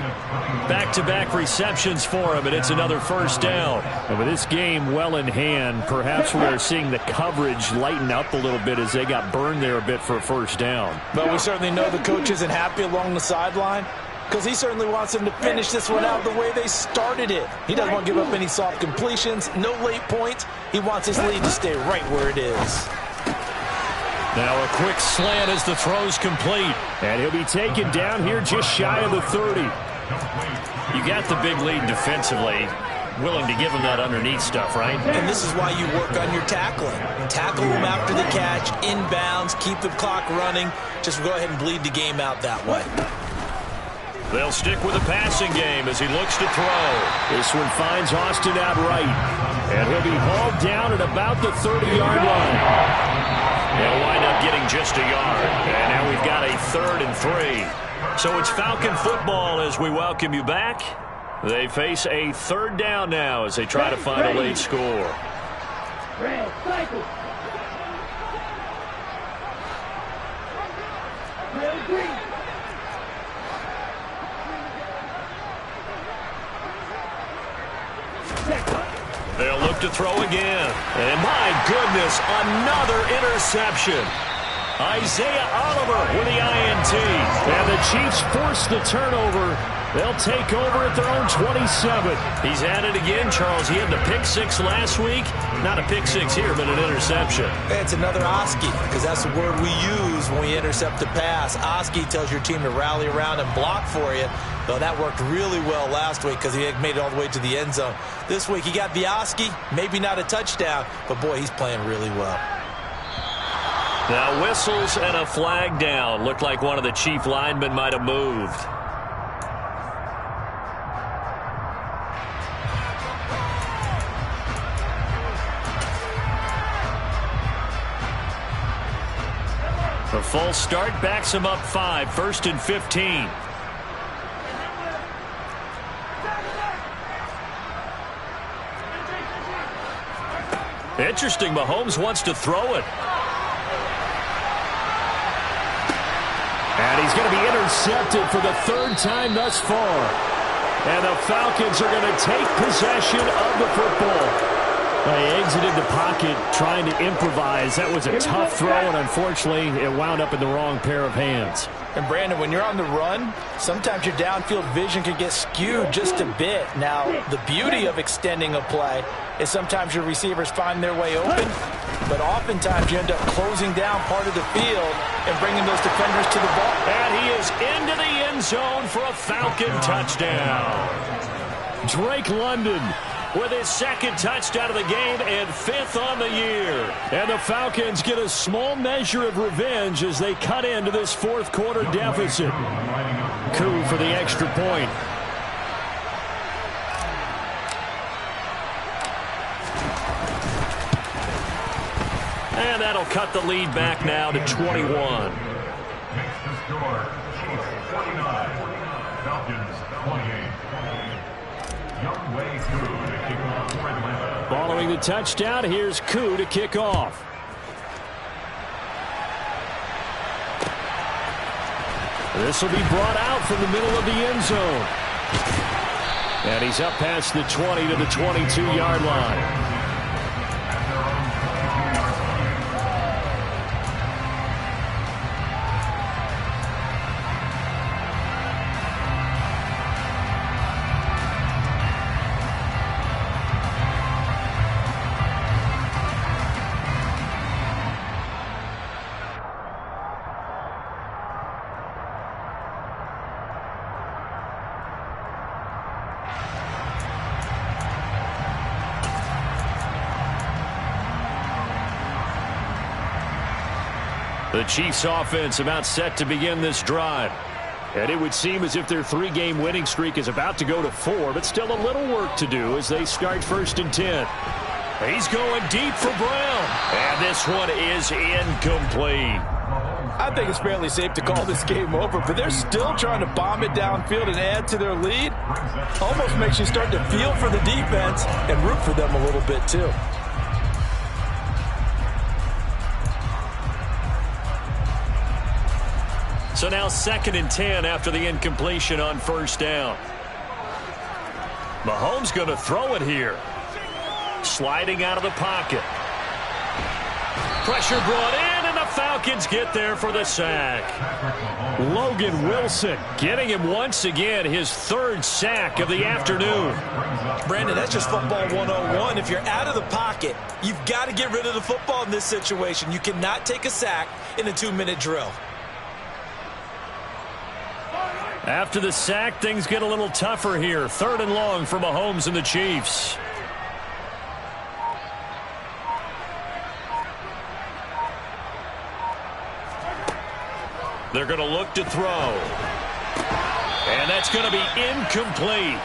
Back-to-back receptions for him, and it's another first down. And with this game well in hand, perhaps we are seeing the coverage lighten up a little bit as they got burned there a bit for a first down. But we certainly know the coach isn't happy along the sideline, because he certainly wants them to finish this one out the way they started it. He doesn't want to give up any soft completions, no late points. He wants his lead to stay right where it is. Now a quick slant as the throw's complete. And he'll be taken down here just shy of the 30. You got the big lead defensively. Willing to give him that underneath stuff, right? And this is why you work on your tackling. Tackle him after the catch, inbounds, keep the clock running. Just go ahead and bleed the game out that way. They'll stick with the passing game as he looks to throw. This one finds Austin outright. And he'll be hauled down at about the 30-yard line. They'll wind up getting just a yard. And now we've got a 3rd and 3. So it's Falcon football as we welcome you back. They face a 3rd down now as they try to find a late score. Red, cycle. Red, green. They'll look to throw again. And my goodness, another interception. Isaiah Oliver with the INT. And the Chiefs force the turnover. They'll take over at their own 27. He's at it again, Charles. He had the pick six last week. Not a pick six here, but an interception. It's another Oski, because that's the word we use when we intercept a pass. Oski tells your team to rally around and block for you. Though that worked really well last week because he had made it all the way to the end zone. This week he got the Oski, maybe not a touchdown, but boy, he's playing really well. Now whistles and a flag down. Looked like one of the Chief linemen might have moved. A false start backs him up 5, 1st and 15. Interesting, Mahomes wants to throw it. And he's going to be intercepted for the 3rd time thus far. And the Falcons are going to take possession of the football. They exited the pocket trying to improvise. That was a tough throw, and unfortunately, it wound up in the wrong pair of hands. And Brandon, when you're on the run, sometimes your downfield vision can get skewed just a bit. Now, the beauty of extending a play is sometimes your receivers find their way open, but oftentimes you end up closing down part of the field and bringing those defenders to the ball. And he is into the end zone for a Falcon touchdown. Drake London with his 2nd touchdown of the game and 5th on the year. And the Falcons get a small measure of revenge as they cut into this 4th quarter deficit. Coup for the extra point. And that'll cut the lead back now to 21. Makes the score Chiefs 49, Falcons 28. Young Wei Koo to kick off for Atlanta. Following the touchdown, here's Koo to kick off. This will be brought out from the middle of the end zone. And he's up past the 20 to the 22-yard line. The Chiefs offense about set to begin this drive. And it would seem as if their 3-game winning streak is about to go to 4, but still a little work to do as they start 1st and 10. He's going deep for Brown. And this one is incomplete. I think it's fairly safe to call this game over, but they're still trying to bomb it downfield and add to their lead. Almost makes you start to feel for the defense and root for them a little bit too. So now 2nd and 10 after the incompletion on 1st down. Mahomes going to throw it here. Sliding out of the pocket. Pressure brought in, and the Falcons get there for the sack. Logan Wilson getting him once again his 3rd sack of the afternoon. Brandon, that's just football 101. If you're out of the pocket, you've got to get rid of the football in this situation. You cannot take a sack in a 2-minute drill. After the sack, things get a little tougher here. 3rd and long for Mahomes and the Chiefs. They're going to look to throw. And that's going to be incomplete.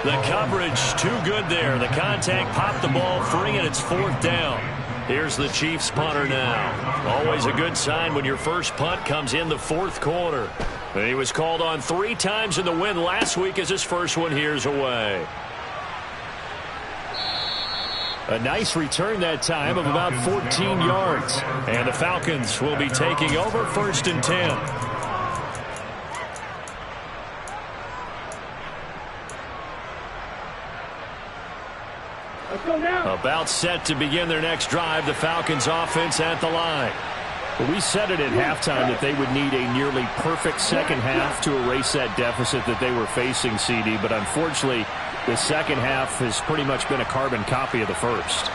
The coverage too good there. The contact popped the ball free, and it's 4th down. Here's the Chiefs punter now. Always a good sign when your first punt comes in the 4th quarter. And he was called on 3 times in the win last week as his first one here's away. A nice return that time of about 14 yards. And the Falcons will be taking over 1st and 10. Let's go now. About set to begin their next drive. The Falcons offense at the line. We said it at halftime that they would need a nearly perfect second half to erase that deficit that they were facing, CD. But unfortunately, the second half has pretty much been a carbon copy of the first.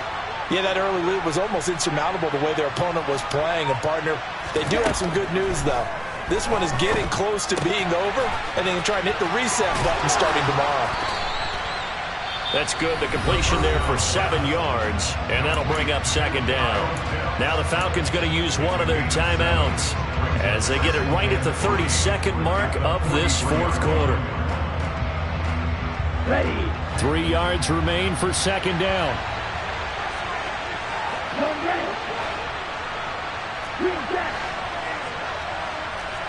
Yeah, that early lead was almost insurmountable the way their opponent was playing. And, partner, they do have some good news, though. This one is getting close to being over, and they can try and hit the reset button starting tomorrow. That's good. The completion there for 7 yards, and that'll bring up second down. Now the Falcons going to use one of their timeouts as they get it right at the 32nd mark of this fourth quarter. Ready. 3 yards remain for second down. Going red. Green back.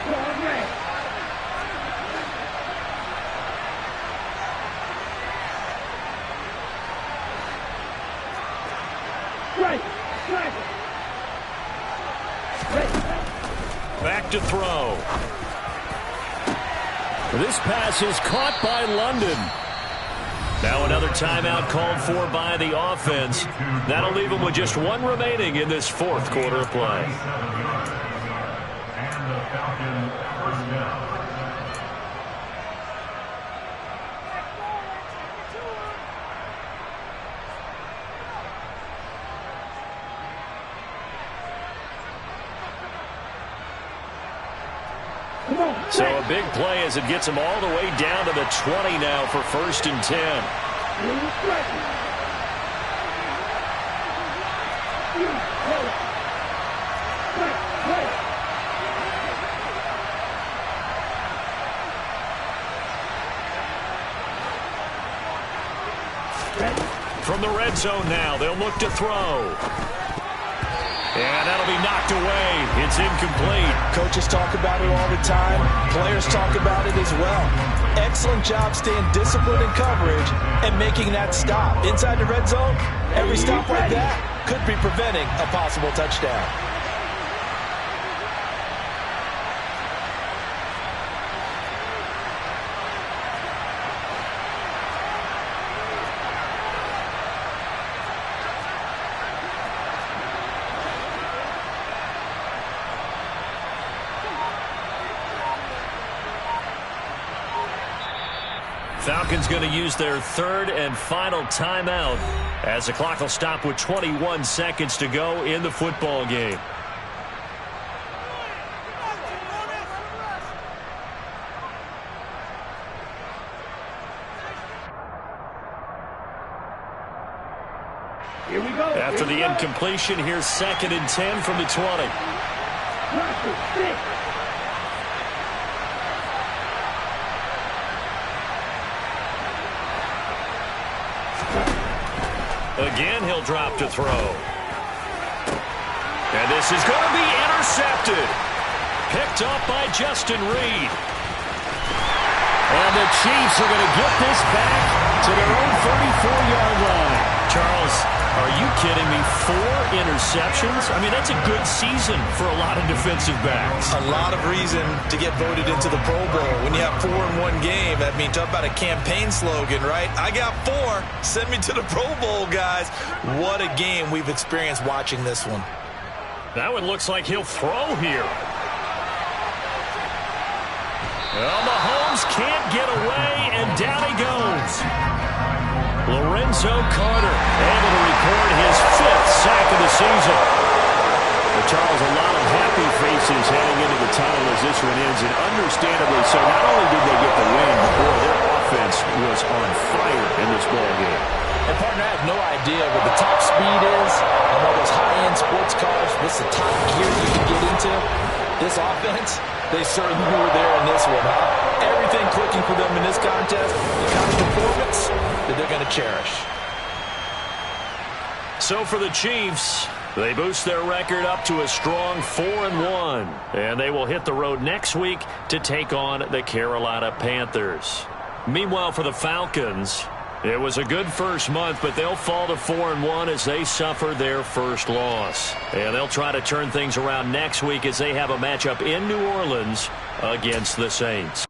Going red. Right. Right. Back to throw. This pass is caught by London. Now another timeout called for by the offense. That'll leave them with just one remaining in this fourth quarter of play. And the Falcons first down. So a big play as it gets them all the way down to the 20 now for 1st and 10. From the red zone now, they'll look to throw. And that'll be knocked away. It's incomplete. Coaches talk about it all the time. Players talk about it as well. Excellent job staying disciplined in coverage and making that stop. Inside the red zone, every stop like that could be preventing a possible touchdown. Falcons going to use their third and final timeout as the clock will stop with 21 seconds to go in the football game. Here we go. After the incompletion, here's 2nd and 10 from the 20. Again, he'll drop to throw. And this is going to be intercepted. Picked up by Justin Reed. And the Chiefs are going to get this back to their own 34-yard line. Charles, are you kidding me? 4 interceptions? I mean, that's a good season for a lot of defensive backs. A lot of reason to get voted into the Pro Bowl. When you have 4 in one game, that means talk about a campaign slogan, right? I got 4. Send me to the Pro Bowl, guys. What a game we've experienced watching this one. That one looks like he'll throw here. Well, Mahomes can't get away, and down he goes. Lorenzo Carter able to record his 5th sack of the season. But Charles, a lot of happy faces heading into the tunnel as this one ends, and understandably so. Not only did they get the win, but boy, their offense was on fire in this ball game. And, partner, I have no idea what the top speed is on all those high-end sports cars. What's the top gear you can get into? This offense, they certainly were there in this one, huh? Everything clicking for them in this contest, the kind of performance that they're going to cherish. So for the Chiefs, they boost their record up to a strong 4-1. And they will hit the road next week to take on the Carolina Panthers. Meanwhile, for the Falcons, it was a good first month, but they'll fall to 4-1 as they suffer their first loss. And they'll try to turn things around next week as they have a matchup in New Orleans against the Saints.